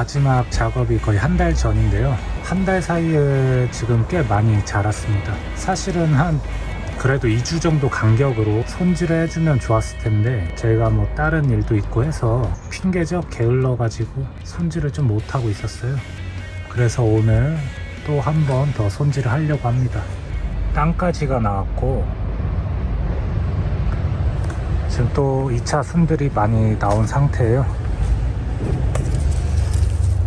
마지막 작업이 거의 한 달 전인데요. 한 달 사이에 지금 꽤 많이 자랐습니다. 사실은 그래도 2주 정도 간격으로 손질을 해주면 좋았을 텐데 제가 뭐 다른 일도 있고 해서 핑계죠. 게을러 가지고 손질을 좀 못하고 있었어요. 그래서 오늘 또 한 번 더 손질을 하려고 합니다. 땅까지가 나왔고 지금 또 2차 순들이 많이 나온 상태예요.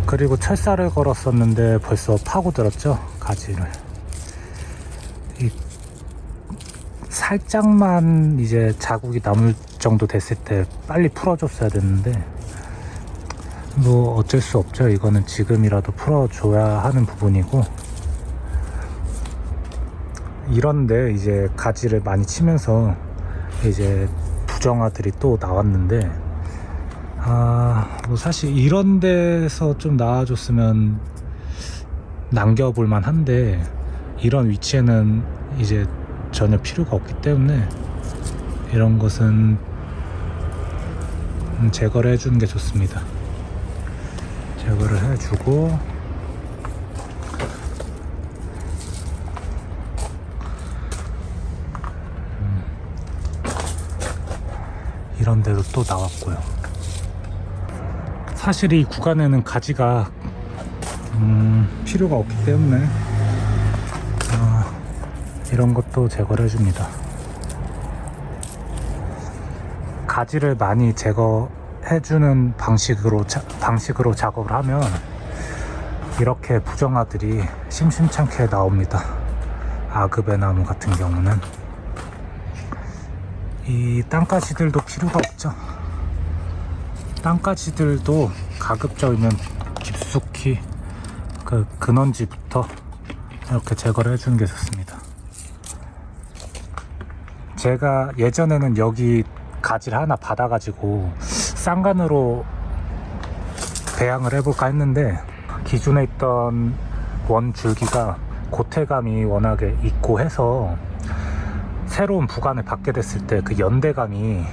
그리고 철사를 걸었었는데 벌써 파고들었죠, 가지를. 살짝만 이제 자국이 남을 정도 됐을 때 빨리 풀어줬어야 됐는데 뭐 어쩔 수 없죠. 이거는 지금이라도 풀어줘야 하는 부분이고, 이런데 이제 가지를 많이 치면서 이제 부정아들이 또 나왔는데, 뭐 사실 이런 데서 좀 나와줬으면 남겨볼만 한데 이런 위치에는 이제 전혀 필요가 없기 때문에 이런 것은 제거를 해주는 게 좋습니다. 제거를 해주고, 이런 데도 또 나왔고요. 사실 이 구간에는 가지가 필요가 없기 때문에 이런 것도 제거를 해줍니다. 가지를 많이 제거해주는 방식으로 작업을 하면 이렇게 부정아들이 심심찮게 나옵니다. 아그베나무 같은 경우는. 이 땅가지들도 필요가 없죠. 땅가지들도 가급적이면 깊숙이 그 근원지부터 이렇게 제거를 해주는 게 좋습니다. 제가 예전에는 여기 가지를 하나 받아가지고 쌍간으로 배양을 해볼까 했는데 기존에 있던 원 줄기가 고태감이 워낙에 있고 해서 새로운 부관을 받게 됐을 때 그 연대감이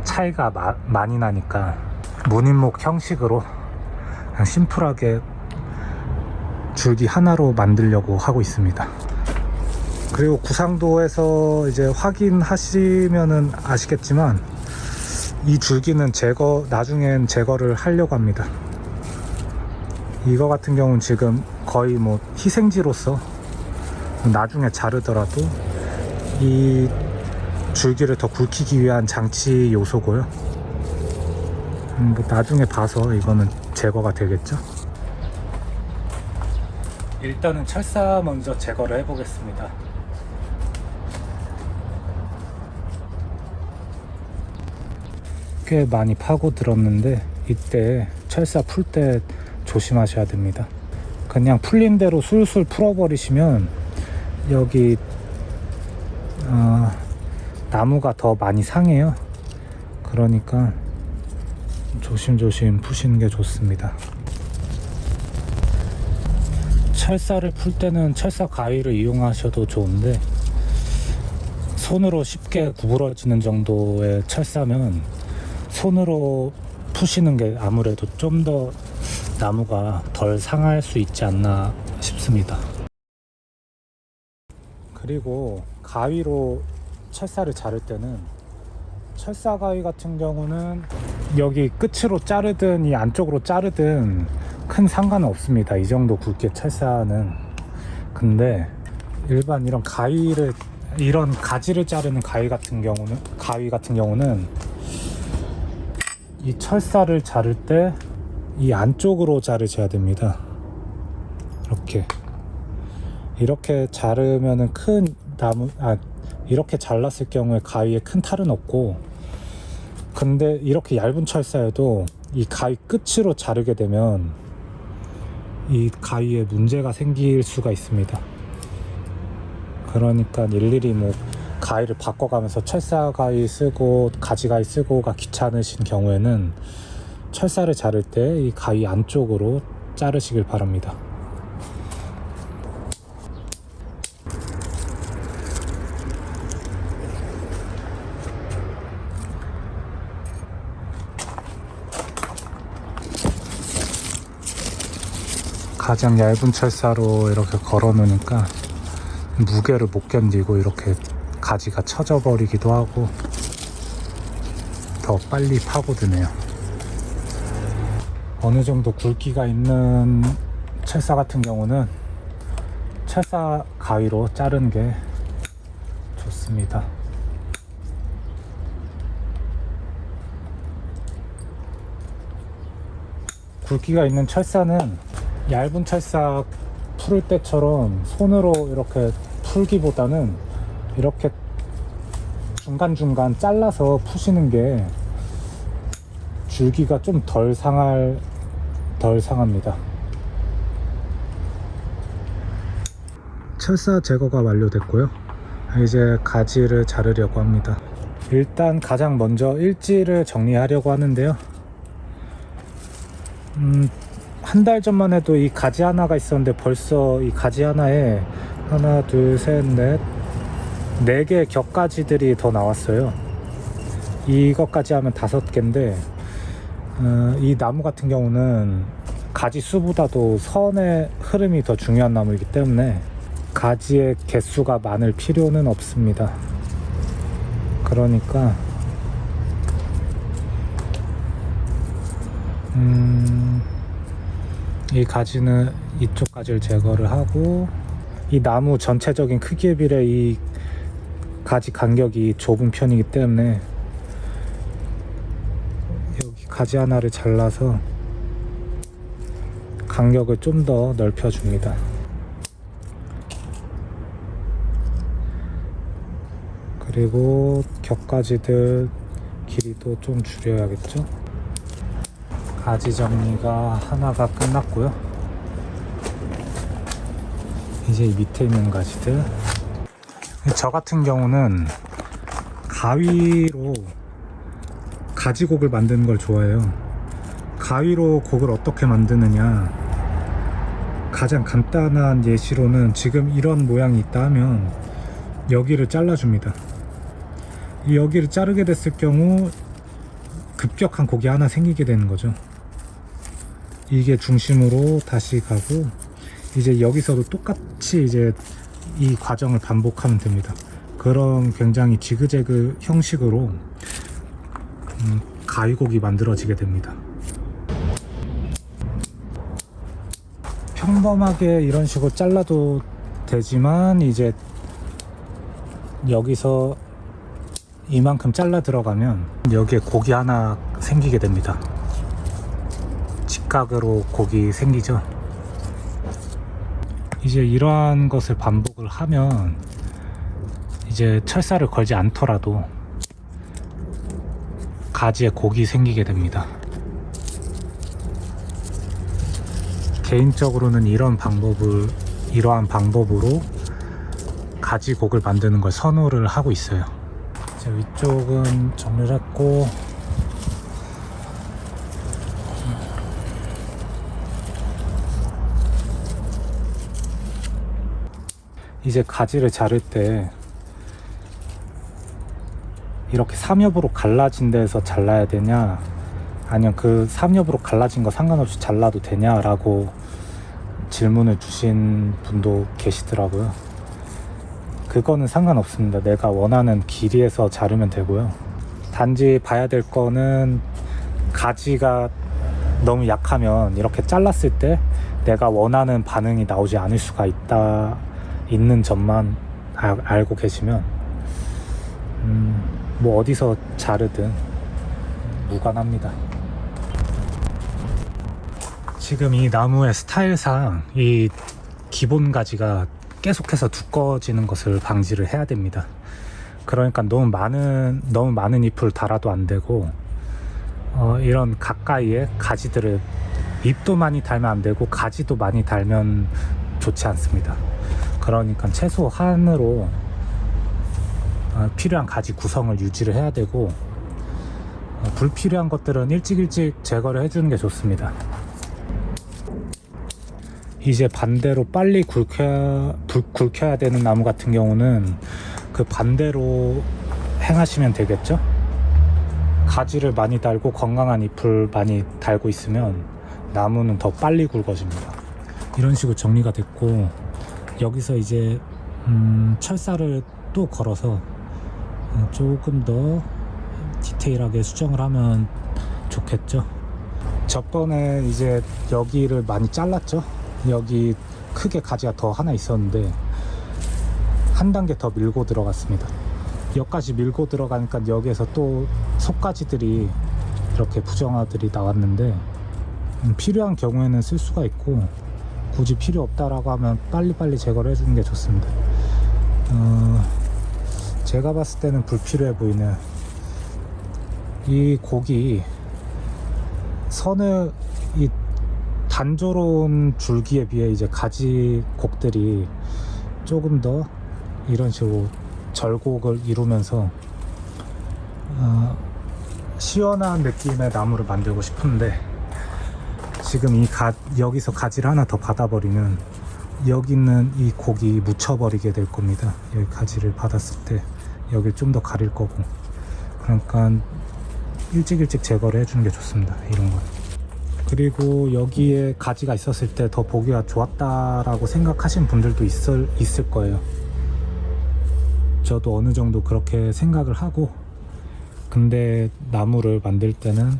차이가 많이 나니까 무늬목 형식으로 그냥 심플하게 줄기 하나로 만들려고 하고 있습니다. 그리고 구상도에서 이제 확인하시면은 아시겠지만 이 줄기는 나중엔 제거를 하려고 합니다. 이거 같은 경우는 지금 거의 뭐 희생지로서 나중에 자르더라도 이 줄기를 더 굵히기 위한 장치 요소고요. 뭐 나중에 봐서 이거는 제거가 되겠죠. 일단은 철사 먼저 제거를 해보겠습니다. 꽤 많이 파고들었는데 이때 철사 풀 때 조심하셔야 됩니다. 그냥 풀린 대로 술술 풀어버리시면 여기 나무가 더 많이 상해요. 그러니까 조심조심 푸시는 게 좋습니다. 철사를 풀 때는 철사 가위를 이용하셔도 좋은데 손으로 쉽게 구부러지는 정도의 철사면 손으로 푸시는 게 아무래도 좀 더 나무가 덜 상할 수 있지 않나 싶습니다. 그리고 가위로 철사를 자를 때는 철사 가위 같은 경우는 여기 끝으로 자르든 이 안쪽으로 자르든 큰 상관은 없습니다. 이 정도 굵기의 철사는. 근데 일반 이런 가지를 자르는 가위 같은 경우는 이 철사를 자를 때 이 안쪽으로 자르셔야 됩니다. 이렇게 자르면은 큰 나무, 이렇게 잘랐을 경우에 가위에 큰 탈은 없고, 근데 이렇게 얇은 철사여도 이 가위 끝으로 자르게 되면 이 가위에 문제가 생길 수가 있습니다. 그러니까 일일이 뭐 가위를 바꿔가면서 철사 가위 쓰고 가지 가위 쓰고가 귀찮으신 경우에는 철사를 자를 때 이 가위 안쪽으로 자르시길 바랍니다. 가장 얇은 철사로 이렇게 걸어 놓으니까 무게를 못 견디고 이렇게 가지가 처져 버리기도 하고 더 빨리 파고드네요. 어느 정도 굵기가 있는 철사 같은 경우는 철사 가위로 자르는 게 좋습니다. 굵기가 있는 철사는 얇은 철사 풀을 때처럼 손으로 이렇게 풀기보다는 이렇게 중간중간 잘라서 푸시는 게 줄기가 좀 덜 상합니다. 철사 제거가 완료됐고요. 이제 가지를 자르려고 합니다. 일단 가장 먼저 일지를 정리하려고 하는데요. 한 달 전만 해도 이 가지 하나가 있었는데 벌써 이 가지 하나에 하나, 둘, 셋, 넷, 4개 격가지들이 더 나왔어요. 이것까지 하면 5개인데 이 나무 같은 경우는 가지 수보다도 선의 흐름이 더 중요한 나무이기 때문에 가지의 개수가 많을 필요는 없습니다. 그러니까 이 가지는 이쪽 가지를 제거를 하고, 이 나무 전체적인 크기에 비해 이 가지 간격이 좁은 편이기 때문에 여기 가지 하나를 잘라서 간격을 좀 더 넓혀 줍니다. 그리고 격가지들 길이도 좀 줄여야겠죠. 가지 정리가 하나가 끝났고요. 이제 이 밑에 있는 가지들, 저 같은 경우는 가위로 가지곡을 만드는 걸 좋아해요. 가위로 곡을 어떻게 만드느냐, 가장 간단한 예시로는 지금 이런 모양이 있다 하면 여기를 잘라줍니다. 여기를 자르게 됐을 경우 급격한 곡이 하나 생기게 되는 거죠. 이게 중심으로 다시 가고, 이제 여기서도 똑같이 이제 이 과정을 반복하면 됩니다. 그런 굉장히 지그재그 형식으로 가위곡이 만들어지게 됩니다. 평범하게 이런 식으로 잘라도 되지만 이제 여기서 이만큼 잘라 들어가면 여기에 곡이 하나 생기게 됩니다. 직각으로 곡이 생기죠. 이제 이러한 것을 반복을 하면 이제 철사를 걸지 않더라도 가지에 곡이 생기게 됩니다. 개인적으로는 이러한 방법으로 가지 곡을 만드는 걸 선호를 하고 있어요. 자, 위쪽은 정리를 했고, 이제 가지를 자를 때 이렇게 삼엽으로 갈라진 데서 잘라야 되냐, 아니면 그 삼엽으로 갈라진 거 상관없이 잘라도 되냐라고 질문을 주신 분도 계시더라고요. 그거는 상관없습니다. 내가 원하는 길이에서 자르면 되고요. 단지 봐야 될 거는 가지가 너무 약하면 이렇게 잘랐을 때 내가 원하는 반응이 나오지 않을 수가 있는 점만 알고 계시면 뭐 어디서 자르든 무관합니다. 지금 이 나무의 스타일상 이 기본 가지가 계속해서 두꺼워지는 것을 방지를 해야 됩니다. 그러니까 너무 많은 잎을 달아도 안 되고, 이런 가까이에 가지들을 잎도 많이 달면 안 되고 가지도 많이 달면 좋지 않습니다. 그러니까 최소한으로 필요한 가지 구성을 유지를 해야 되고, 불필요한 것들은 일찍 제거를 해주는 게 좋습니다. 이제 반대로 빨리 굵혀야 되는 나무 같은 경우는 그 반대로 행하시면 되겠죠. 가지를 많이 달고 건강한 잎을 많이 달고 있으면 나무는 더 빨리 굵어집니다. 이런 식으로 정리가 됐고, 여기서 이제 철사를 또 걸어서 조금 더 디테일하게 수정을 하면 좋겠죠. 저번에 이제 여기를 많이 잘랐죠. 여기 크게 가지가 더 하나 있었는데 한 단계 더 밀고 들어갔습니다. 여기까지 밀고 들어가니까 여기에서 또 속가지들이 이렇게 부정화들이 나왔는데, 필요한 경우에는 쓸 수가 있고 굳이 필요 없다라고 하면 빨리빨리 제거를 해주는 게 좋습니다. 제가 봤을 때는 불필요해 보이는 이 곡이 선을 이 단조로운 줄기에 비해 이제 가지 곡들이 조금 더 이런 식으로 절곡을 이루면서 시원한 느낌의 나무를 만들고 싶은데, 지금 여기서 가지를 하나 더 받아버리면 여기 있는 이 곡이 묻혀버리게 될 겁니다. 여기 가지를 받았을 때 여길 좀 더 가릴 거고, 그러니까 일찍 제거를 해주는 게 좋습니다. 이런 건. 그리고 여기에 가지가 있었을 때 더 보기가 좋았다라고 생각하신 분들도 있을 거예요. 저도 어느 정도 그렇게 생각을 하고, 근데 나무를 만들 때는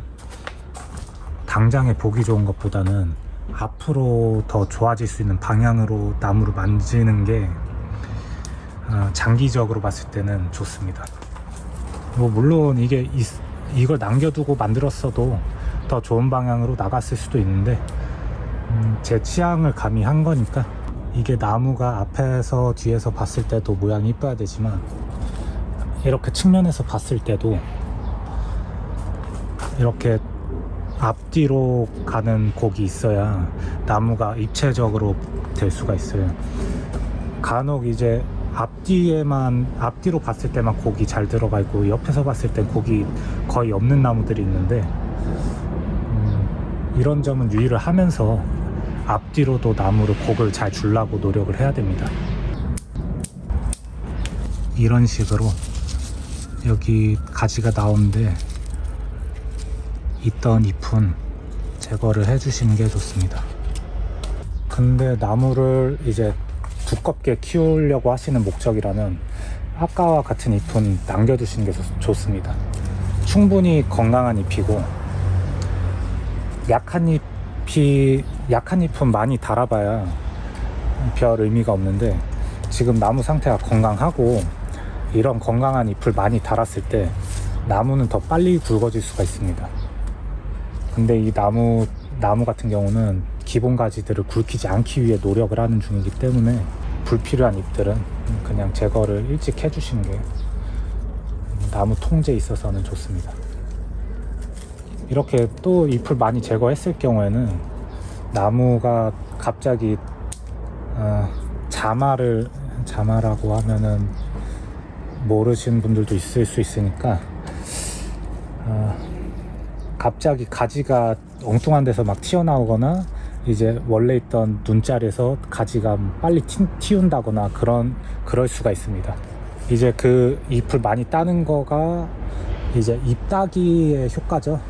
당장에 보기 좋은 것보다는 앞으로 더 좋아질 수 있는 방향으로 나무를 만지는 게 장기적으로 봤을 때는 좋습니다. 뭐 물론 이걸 남겨두고 만들었어도 더 좋은 방향으로 나갔을 수도 있는데, 제 취향을 가미한 거니까. 이게 나무가 앞에서 뒤에서 봤을 때도 모양이 이뻐야 되지만, 이렇게 측면에서 봤을 때도 이렇게 앞뒤로 가는 곡이 있어야 나무가 입체적으로 될 수가 있어요. 간혹 이제 앞뒤로 봤을 때만 곡이 잘 들어가 있고 옆에서 봤을 때 곡이 거의 없는 나무들이 있는데, 이런 점은 유의를 하면서 앞뒤로도 나무를 곡을 잘 주려고 노력을 해야 됩니다. 이런 식으로 여기 가지가 나오는데 있던 잎은 제거를 해주시는 게 좋습니다. 근데 나무를 이제 두껍게 키우려고 하시는 목적이라면 아까와 같은 잎은 남겨두시는 게 좋습니다. 충분히 건강한 잎이고, 약한 잎은 많이 달아봐야 별 의미가 없는데, 지금 나무 상태가 건강하고 이런 건강한 잎을 많이 달았을 때 나무는 더 빨리 굵어질 수가 있습니다. 근데 이 나무 같은 경우는 기본 가지들을 굵히지 않기 위해 노력을 하는 중이기 때문에 불필요한 잎들은 그냥 제거를 일찍 해주시는 게 나무 통제에 있어서는 좋습니다. 이렇게 또 잎을 많이 제거했을 경우에는 나무가 갑자기 자마라고 하면은 모르시는 분들도 있을 수 있으니까, 갑자기 가지가 엉뚱한 데서 막 튀어나오거나 이제 원래 있던 눈자리에서 가지가 빨리 튀운다거나 그럴 수가 있습니다. 이제 그 잎을 많이 따는 거가 이제 잎 따기의 효과죠.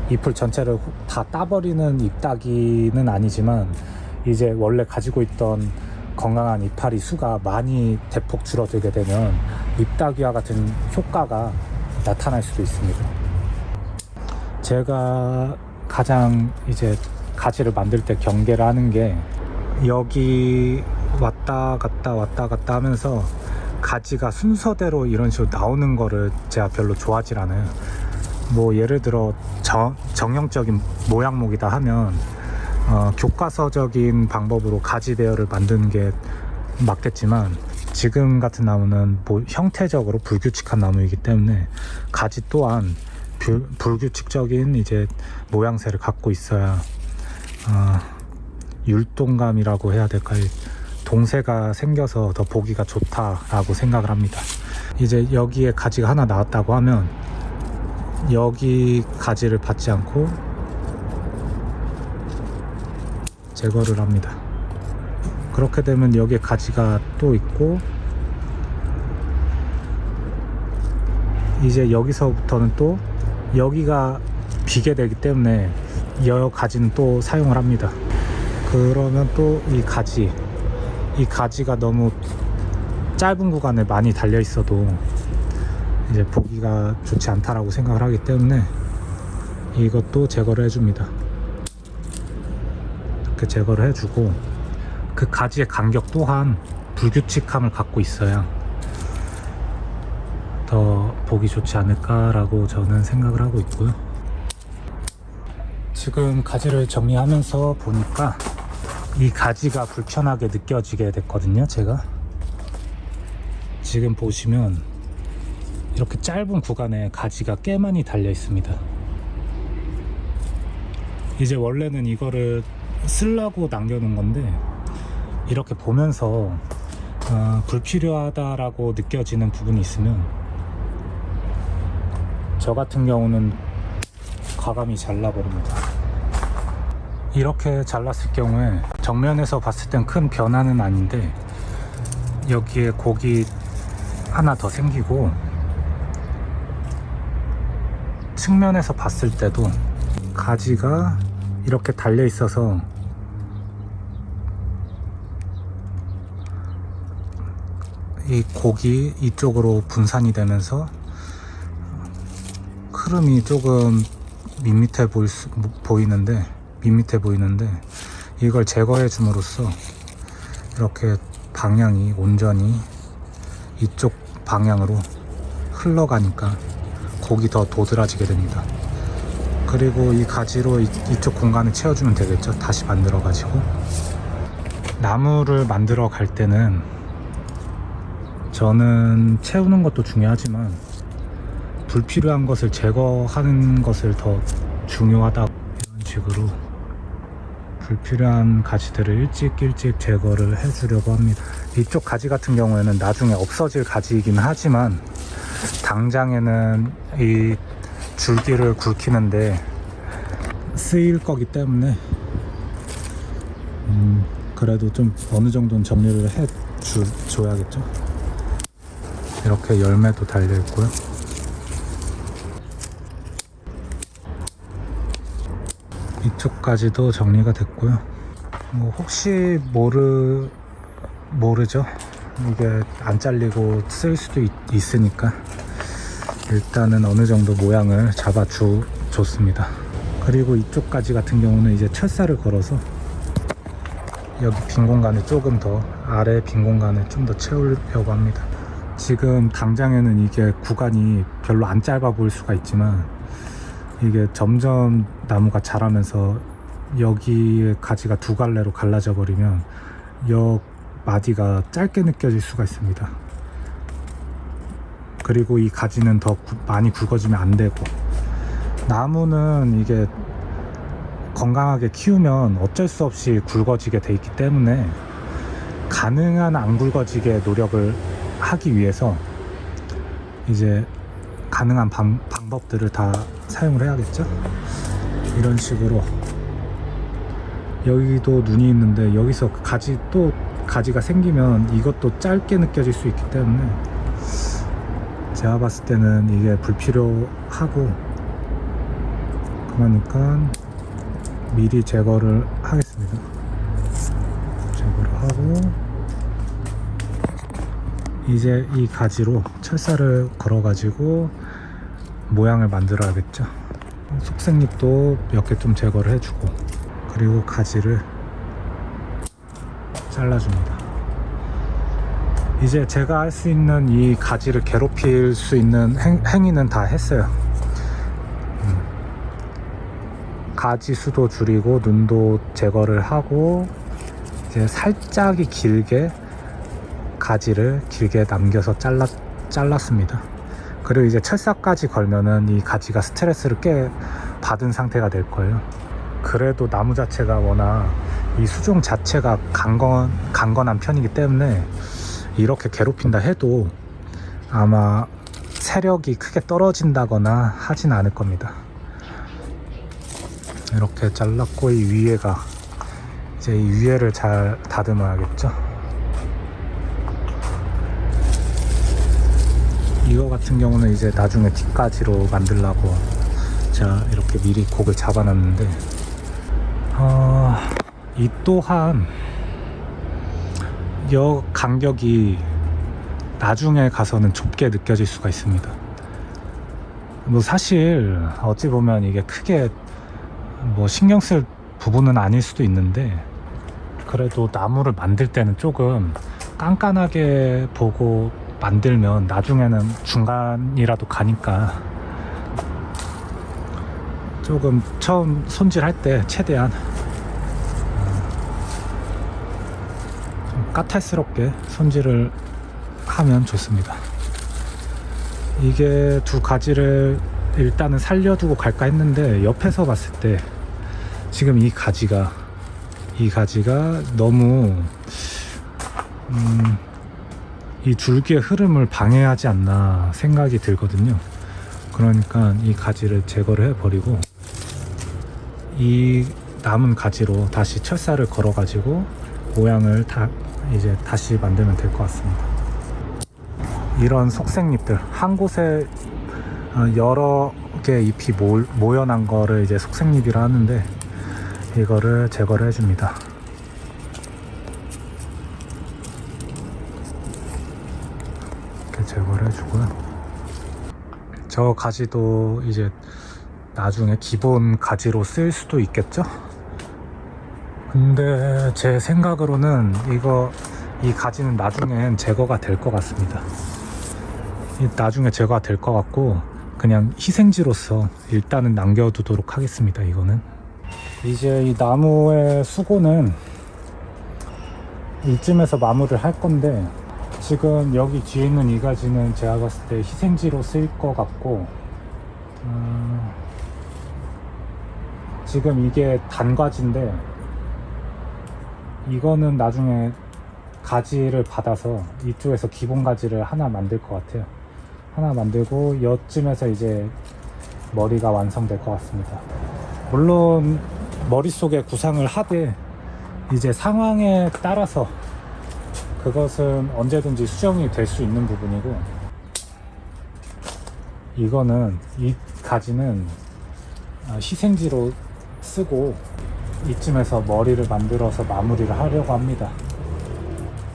잎을 전체를 다 따버리는 잎 따기는 아니지만, 이제 원래 가지고 있던 건강한 이파리 수가 많이 대폭 줄어들게 되면 잎 따기와 같은 효과가 나타날 수도 있습니다. 제가 가장 이제 가지를 만들 때 경계를 하는 게, 여기 왔다 갔다 하면서 가지가 순서대로 이런 식으로 나오는 거를 제가 별로 좋아하질 않아요. 뭐 예를 들어 정형적인 모양목이다 하면 교과서적인 방법으로 가지 배열을 만드는 게 맞겠지만, 지금 같은 나무는 뭐 형태적으로 불규칙한 나무이기 때문에 가지 또한 불규칙적인 이제 모양새를 갖고 있어야 율동감이라고 해야 될까요? 동새가 생겨서 더 보기가 좋다라고 생각을 합니다. 이제 여기에 가지가 하나 나왔다고 하면 여기 가지를 받지 않고 제거를 합니다. 그렇게 되면 여기에 가지가 또 있고, 이제 여기서부터는 또 여기가 비게 되기 때문에 이 가지는 또 사용을 합니다. 그러면 또 이 가지가 너무 짧은 구간에 많이 달려 있어도 이제 보기가 좋지 않다라고 생각을 하기 때문에 이것도 제거를 해줍니다. 이렇게 제거를 해주고, 그 가지의 간격 또한 불규칙함을 갖고 있어야 더 보기 좋지 않을까라고 저는 생각을 하고 있고요. 지금 가지를 정리하면서 보니까 이 가지가 불편하게 느껴지게 됐거든요. 제가 지금 보시면 이렇게 짧은 구간에 가지가 꽤 많이 달려 있습니다. 이제 원래는 이거를 쓰려고 남겨놓은 건데, 이렇게 보면서 불필요하다라고 느껴지는 부분이 있으면 저 같은 경우는 과감히 잘라버립니다. 이렇게 잘랐을 경우에 정면에서 봤을 땐 큰 변화는 아닌데, 여기에 곡이 하나 더 생기고, 측면에서 봤을 때도 가지가 이렇게 달려 있어서 이 곡이 이쪽으로 분산이 되면서 흐름이 조금 밋밋해 보이는데 이걸 제거해 줌으로써 이렇게 방향이 온전히 이쪽 방향으로 흘러가니까 곡이 더 도드라지게 됩니다. 그리고 이 가지로 이쪽 공간을 채워주면 되겠죠. 다시 만들어 가지고, 나무를 만들어 갈 때는 저는 채우는 것도 중요하지만 불필요한 것을 제거하는 것을 더 중요하다, 이런 식으로 불필요한 가지들을 일찍 제거를 해주려고 합니다. 이쪽 가지 같은 경우에는 나중에 없어질 가지이긴 하지만 당장에는 이 줄기를 굵히는데 쓰일 거기 때문에 그래도 좀 어느 정도는 정리를 줘야겠죠. 이렇게 열매도 달려 있고요. 이쪽까지도 정리가 됐고요. 혹시 모르죠. 이게 안 잘리고 쓸 수도 있으니까 일단은 어느 정도 모양을 줬습니다. 그리고 이쪽 가지 같은 경우는 이제 철사를 걸어서 여기 빈 공간을 조금 더, 아래 빈 공간을 좀 더 채우려고 합니다. 지금 당장에는 이게 구간이 별로 안 짧아 보일 수가 있지만, 이게 점점 나무가 자라면서 여기에 가지가 두 갈래로 갈라져 버리면 옆 마디가 짧게 느껴질 수가 있습니다. 그리고 이 가지는 더 많이 굵어지면 안 되고, 나무는 이게 건강하게 키우면 어쩔 수 없이 굵어지게 돼 있기 때문에 가능한 안 굵어지게 노력을 하기 위해서 이제 가능한 방법들을 다 사용을 해야겠죠. 이런 식으로 여기도 눈이 있는데 여기서 가지가 생기면 이것도 짧게 느껴질 수 있기 때문에 제가 봤을 때는 이게 불필요하고, 그러니까 미리 제거를 하겠습니다. 제거를 하고 이제 이 가지로 철사를 걸어 가지고 모양을 만들어야겠죠. 속색잎도 몇 개 좀 제거를 해주고, 그리고 가지를 잘라줍니다. 이제 제가 할 수 있는 이 가지를 괴롭힐 수 있는 행위는 다 했어요. 가지 수도 줄이고 눈도 제거를 하고, 이제 살짝이 길게 가지를 길게 남겨서 잘랐습니다. 그리고 이제 철사까지 걸면은 이 가지가 스트레스를 꽤 받은 상태가 될 거예요. 그래도 나무 자체가 워낙 이 수종 자체가 강건한 편이기 때문에 이렇게 괴롭힌다 해도 아마 세력이 크게 떨어진다거나 하진 않을 겁니다. 이렇게 잘랐고, 이 위에가 이제 이 위에를 잘 다듬어야겠죠. 이거 같은 경우는 이제 나중에 뒷가지로 만들려고 제가 이렇게 미리 곡을 잡아놨는데, 이 또한 여 간격이 나중에 가서는 좁게 느껴질 수가 있습니다. 뭐 사실 어찌 보면 이게 크게 뭐 신경 쓸 부분은 아닐 수도 있는데, 그래도 나무를 만들 때는 조금 깐깐하게 보고 만들면 나중에는 중간이라도 가니까 조금 처음 손질할 때 최대한 좀 까탈스럽게 손질을 하면 좋습니다. 이게 두 가지를 일단은 살려두고 갈까 했는데, 옆에서 봤을 때 지금 이 가지가 너무 이 줄기의 흐름을 방해하지 않나 생각이 들거든요. 그러니까 이 가지를 제거를 해버리고 이 남은 가지로 다시 철사를 걸어 가지고 모양을 이제 다시 만들면 될 것 같습니다. 이런 속색잎들, 한 곳에 여러 개의 잎이 모여난 거를 이제 속색잎이라 하는데, 이거를 제거를 해줍니다. 이렇게 제거를 해주고요. 저 가지도 이제 나중에 기본 가지로 쓸 수도 있겠죠? 근데 제 생각으로는 이 가지는 나중엔 제거가 될 것 같습니다. 나중에 제거가 될 것 같고, 그냥 희생지로서 일단은 남겨두도록 하겠습니다. 이거는 이제 이 나무의 수고는 이쯤에서 마무리를 할 건데, 지금 여기 뒤에 있는 이 가지는 제가 봤을 때 희생지로 쓸 것 같고, 지금 이게 단가지인데 이거는 나중에 가지를 받아서 이쪽에서 기본 가지를 하나 만들 것 같아요. 하나 만들고 여쯤에서 이제 머리가 완성될 것 같습니다. 물론 머릿속에 구상을 하되 이제 상황에 따라서 그것은 언제든지 수정이 될 수 있는 부분이고, 이거는 이 가지는 희생지로 쓰고 이쯤에서 머리를 만들어서 마무리를 하려고 합니다.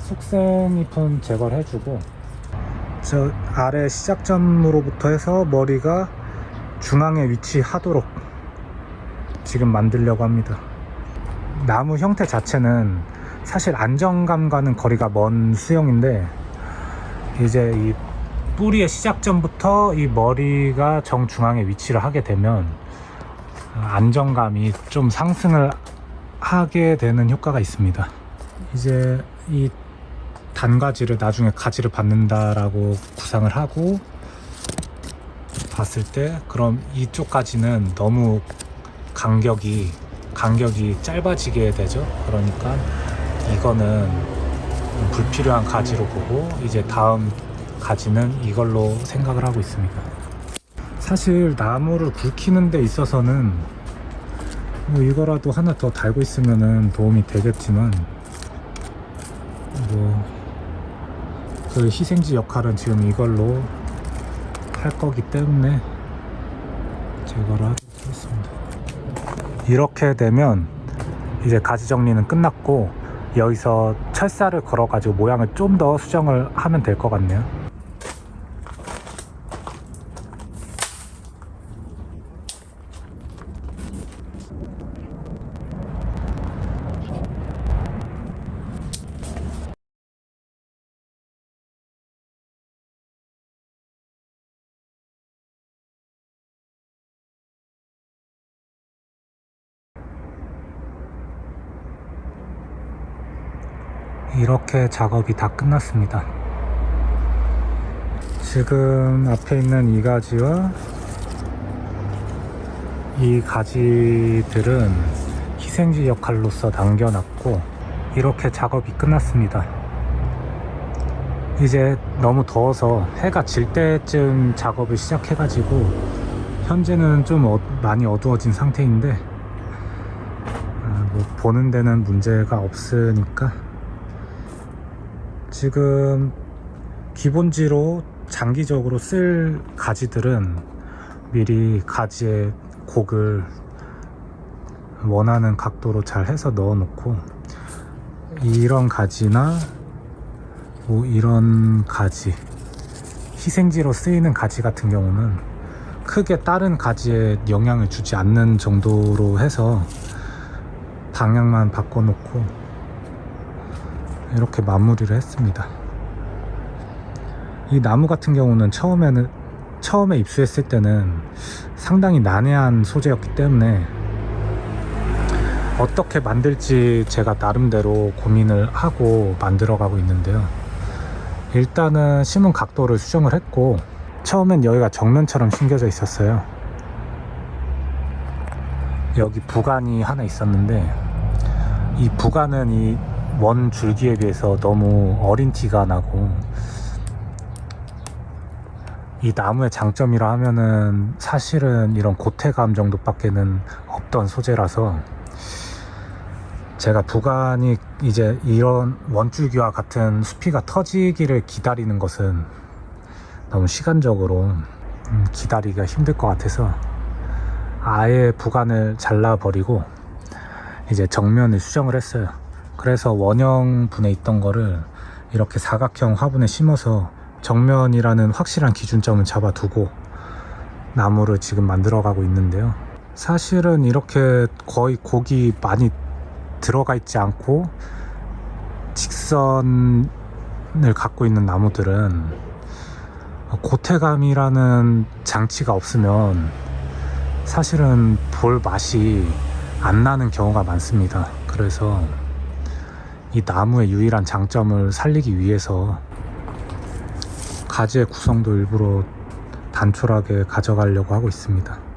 속생잎은 제거를 해주고, 저 아래 시작점으로부터 해서 머리가 중앙에 위치하도록 지금 만들려고 합니다. 나무 형태 자체는 사실 안정감과는 거리가 먼 수영인데, 이제 이 뿌리의 시작점부터 이 머리가 정중앙에 위치를 하게 되면 안정감이 좀 상승을 하게 되는 효과가 있습니다. 이제 이 단가지를 나중에 가지를 받는다라고 구상을 하고 봤을 때, 그럼 이쪽까지는 너무 간격이 짧아지게 되죠. 그러니까 이거는 불필요한 가지로 보고 이제 다음 가지는 이걸로 생각을 하고 있습니다. 사실 나무를 굵히는 데 있어서는 뭐 이거라도 하나 더 달고 있으면은 도움이 되겠지만, 뭐 그 희생지 역할은 지금 이걸로 할 거기 때문에 제거를 하도록 하겠습니다. 이렇게 되면 이제 가지 정리는 끝났고, 여기서 철사를 걸어 가지고 모양을 좀 더 수정을 하면 될 것 같네요. 이렇게 작업이 다 끝났습니다. 지금 앞에 있는 이 가지와 이 가지들은 희생지 역할로서 남겨놨고, 이렇게 작업이 끝났습니다. 이제 너무 더워서 해가 질 때쯤 작업을 시작해가지고 현재는 좀 많이 어두워진 상태인데, 뭐 보는 데는 문제가 없으니까 지금 기본지로 장기적으로 쓸 가지들은 미리 가지의 곡을 원하는 각도로 잘 해서 넣어 놓고, 이런 가지나 뭐 이런 가지, 희생지로 쓰이는 가지 같은 경우는 크게 다른 가지에 영향을 주지 않는 정도로 해서 방향만 바꿔 놓고 이렇게 마무리를 했습니다. 이 나무 같은 경우는 처음에 입수했을 때는 상당히 난해한 소재였기 때문에 어떻게 만들지 제가 나름대로 고민을 하고 만들어가고 있는데요. 일단은 심은 각도를 수정을 했고, 처음엔 여기가 정면처럼 심겨져 있었어요. 여기 부관이 하나 있었는데, 이 부관은 이 원 줄기에 비해서 너무 어린 티가 나고, 이 나무의 장점이라 하면은 사실은 이런 고태감 정도밖에는 없던 소재라서, 제가 부관이 이제 이런 원줄기와 같은 수피가 터지기를 기다리는 것은 너무 시간적으로 기다리기가 힘들 것 같아서 아예 부관을 잘라버리고 이제 정면을 수정을 했어요. 그래서 원형분에 있던 거를 이렇게 사각형 화분에 심어서 정면이라는 확실한 기준점을 잡아두고 나무를 지금 만들어가고 있는데요. 사실은 이렇게 거의 곡이 많이 들어가 있지 않고 직선을 갖고 있는 나무들은 고태감이라는 장치가 없으면 사실은 볼 맛이 안 나는 경우가 많습니다. 그래서 이 나무의 유일한 장점을 살리기 위해서 가지의 구성도 일부러 단촐하게 가져가려고 하고 있습니다.